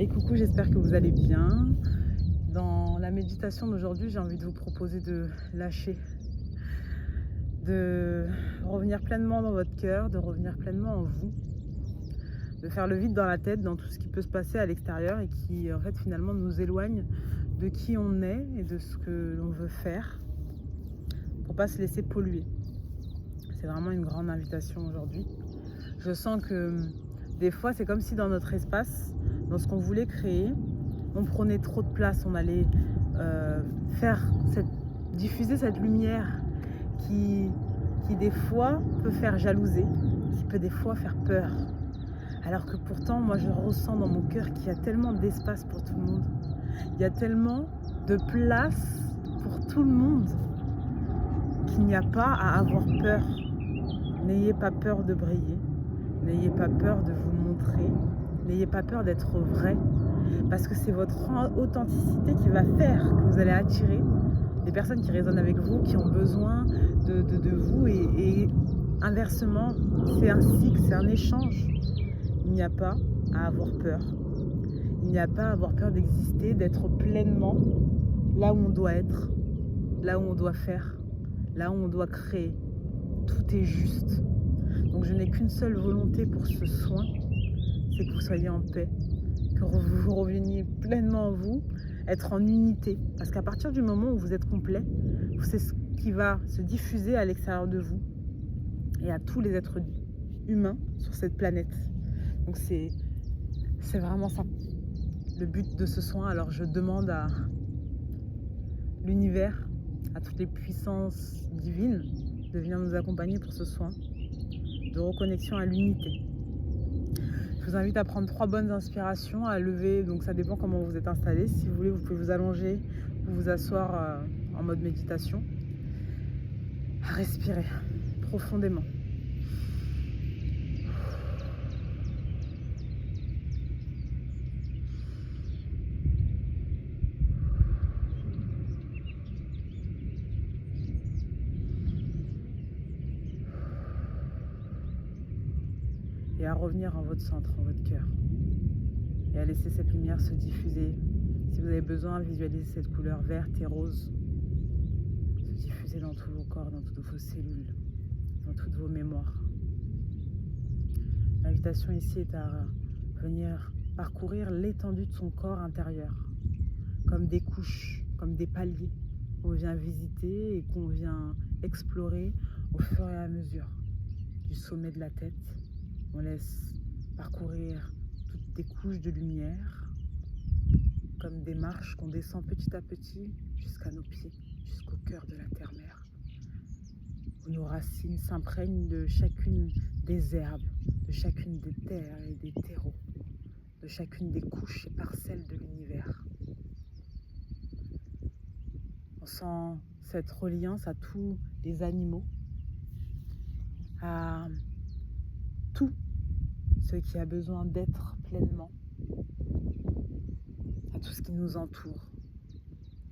Et coucou, j'espère que vous allez bien. Dans la méditation d'aujourd'hui, j'ai envie de vous proposer de lâcher, de revenir pleinement dans votre cœur, de revenir pleinement en vous, de faire le vide dans la tête, dans tout ce qui peut se passer à l'extérieur et qui en fait finalement nous éloigne de qui on est et de ce que l'on veut faire pour pas se laisser polluer. C'est vraiment une grande invitation aujourd'hui. Je sens que des fois, c'est comme si dans notre espace, dans ce qu'on voulait créer, on prenait trop de place. On allait diffuser cette lumière qui des fois peut faire jalouser, qui peut des fois faire peur. Alors que pourtant, moi, je ressens dans mon cœur qu'il y a tellement d'espace pour tout le monde. Il y a tellement de place pour tout le monde qu'il n'y a pas à avoir peur. N'ayez pas peur de briller. N'ayez pas peur de vous montrer. N'ayez pas peur d'être vrai. Parce que c'est votre authenticité qui va faire que vous allez attirer des personnes qui résonnent avec vous, qui ont besoin de vous. Et inversement, c'est un cycle, c'est un échange. Il n'y a pas à avoir peur. Il n'y a pas à avoir peur d'exister, d'être pleinement là où on doit être, là où on doit faire, là où on doit créer. Tout est juste. Donc je n'ai qu'une seule volonté pour ce soin, c'est que vous soyez en paix, que vous reveniez pleinement en vous, être en unité. Parce qu'à partir du moment où vous êtes complet, c'est ce qui va se diffuser à l'extérieur de vous et à tous les êtres humains sur cette planète. Donc c'est vraiment ça, le but de ce soin. Alors je demande à l'univers, à toutes les puissances divines, de venir nous accompagner pour ce soin de reconnexion à l'unité. Je vous invite à prendre 3 bonnes inspirations, à lever, donc ça dépend comment vous êtes installé. Si vous voulez, vous pouvez vous allonger ou vous asseoir en mode méditation. À respirer profondément. Et à revenir en votre centre, en votre cœur. Et à laisser cette lumière se diffuser. Si vous avez besoin, visualisez cette couleur verte et rose se diffuser dans tous vos corps, dans toutes vos cellules, dans toutes vos mémoires. L'invitation ici est à venir parcourir l'étendue de son corps intérieur, comme des couches, comme des paliers qu'on vient visiter et qu'on vient explorer au fur et à mesure du sommet de la tête. On laisse parcourir toutes des couches de lumière, comme des marches qu'on descend petit à petit jusqu'à nos pieds, jusqu'au cœur de la terre-mère, où nos racines s'imprègnent de chacune des herbes, de chacune des terres et des terreaux, de chacune des couches et parcelles de l'univers. On sent cette reliance à tous les animaux, à tout ce qui a besoin d'être pleinement, à tout ce qui nous entoure.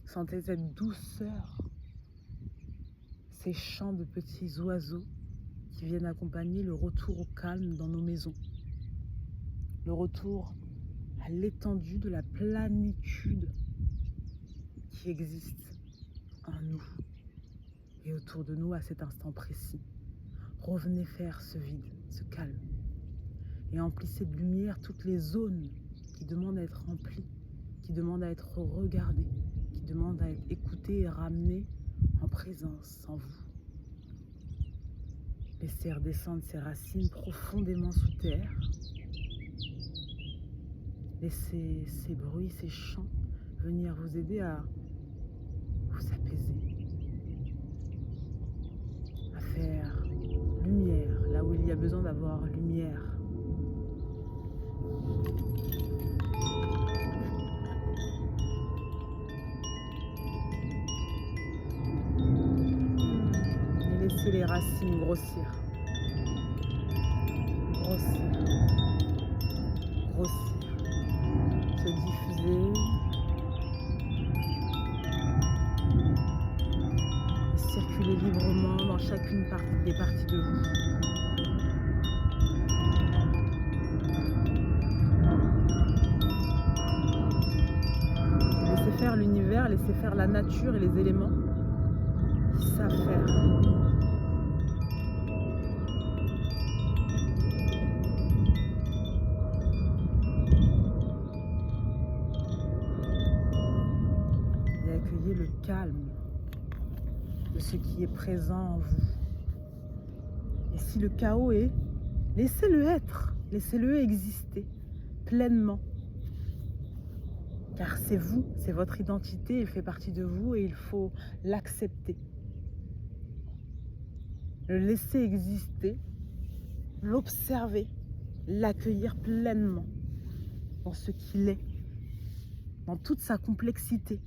Sentez cette douceur, ces chants de petits oiseaux qui viennent accompagner le retour au calme dans nos maisons, le retour à l'étendue de la plénitude qui existe en nous et autour de nous à cet instant précis. Revenez faire ce vide, ce calme. Et emplissez de lumière toutes les zones qui demandent à être remplies, qui demandent à être regardées, qui demandent à être écoutées et ramenées en présence, en vous. Laissez redescendre ces racines profondément sous terre. Laissez ces bruits, ces chants venir vous aider à vous apaiser, à faire lumière là où il y a besoin d'avoir lumière. Et laissez les racines grossir, grossir, grossir, se diffuser et circuler librement dans chacune des parties de vous. l'univers, laisser faire la nature et les éléments qui savent faire. Et accueillez le calme de ce qui est présent en vous. Et si le chaos est, laissez-le être, laissez-le exister pleinement. Car c'est vous, c'est votre identité, il fait partie de vous et il faut l'accepter. Le laisser exister, l'observer, l'accueillir pleinement dans ce qu'il est, dans toute sa complexité,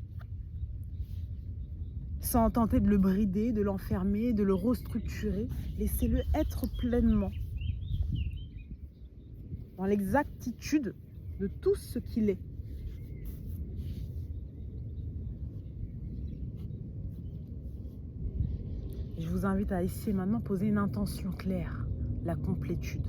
sans tenter de le brider, de l'enfermer, de le restructurer. Laissez-le être pleinement dans l'exactitude de tout ce qu'il est. Et je vous invite à ici et maintenant poser une intention claire, la complétude.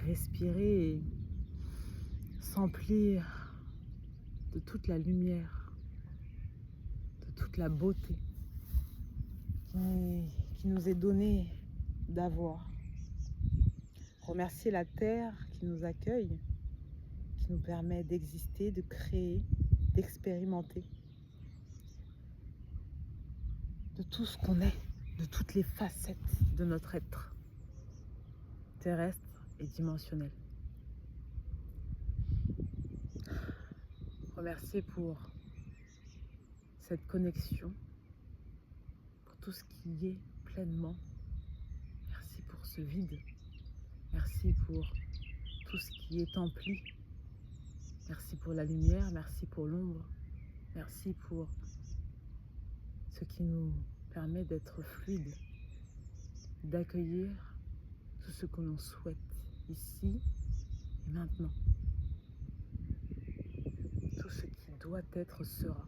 respirer et s'emplir de toute la lumière, de toute la beauté qui nous est donnée d'avoir. Remercier la terre qui nous accueille, qui nous permet d'exister, de créer, d'expérimenter, de tout ce qu'on est, de toutes les facettes de notre être terrestre et dimensionnel. Remercier pour cette connexion, pour tout ce qui est pleinement. Merci pour ce vide. Merci pour tout ce qui est empli. Merci pour la lumière, merci pour l'ombre. Merci pour ce qui nous permet d'être fluide, d'accueillir tout ce que l'on souhaite ici et maintenant. Tout ce qui doit être sera.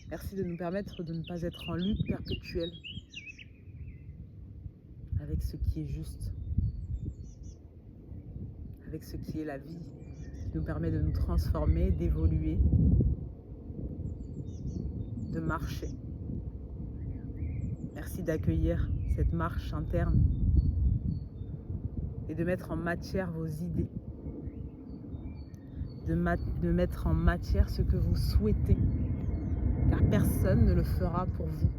Merci de nous permettre de ne pas être en lutte perpétuelle avec ce qui est juste, avec ce qui est la vie, qui nous permet de nous transformer, d'évoluer, de marcher. Merci d'accueillir cette marche interne et de mettre en matière vos idées, de mettre en matière ce que vous souhaitez, car personne ne le fera pour vous.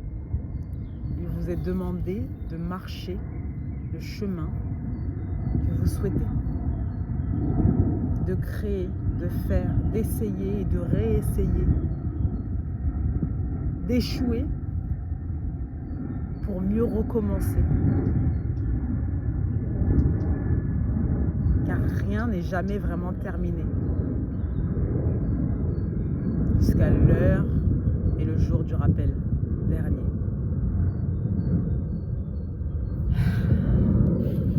Il vous est demandé de marcher le chemin que vous souhaitez, de créer, de faire, d'essayer et de réessayer, d'échouer pour mieux recommencer. Car rien n'est jamais vraiment terminé. Jusqu'à l'heure et le jour du rappel dernier.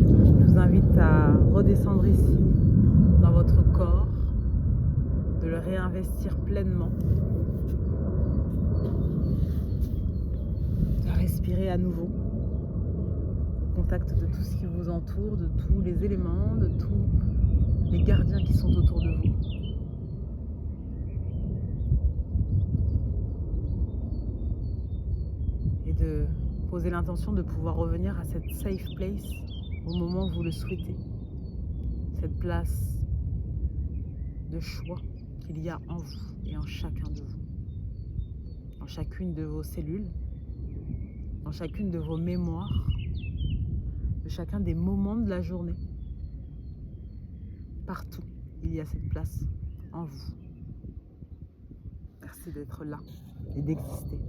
Je vous invite à redescendre ici, dans votre corps, de le réinvestir pleinement, de respirer à nouveau, au contact de tout ce qui vous entoure, de tous les éléments, de tous les gardiens qui sont autour de vous. Et de poser l'intention de pouvoir revenir à cette safe place au moment où vous le souhaitez. Cette place de choix qu'il y a en vous et en chacun de vous. Dans chacune de vos cellules, dans chacune de vos mémoires, de chacun des moments de la journée. Partout, il y a cette place en vous. Merci d'être là et d'exister.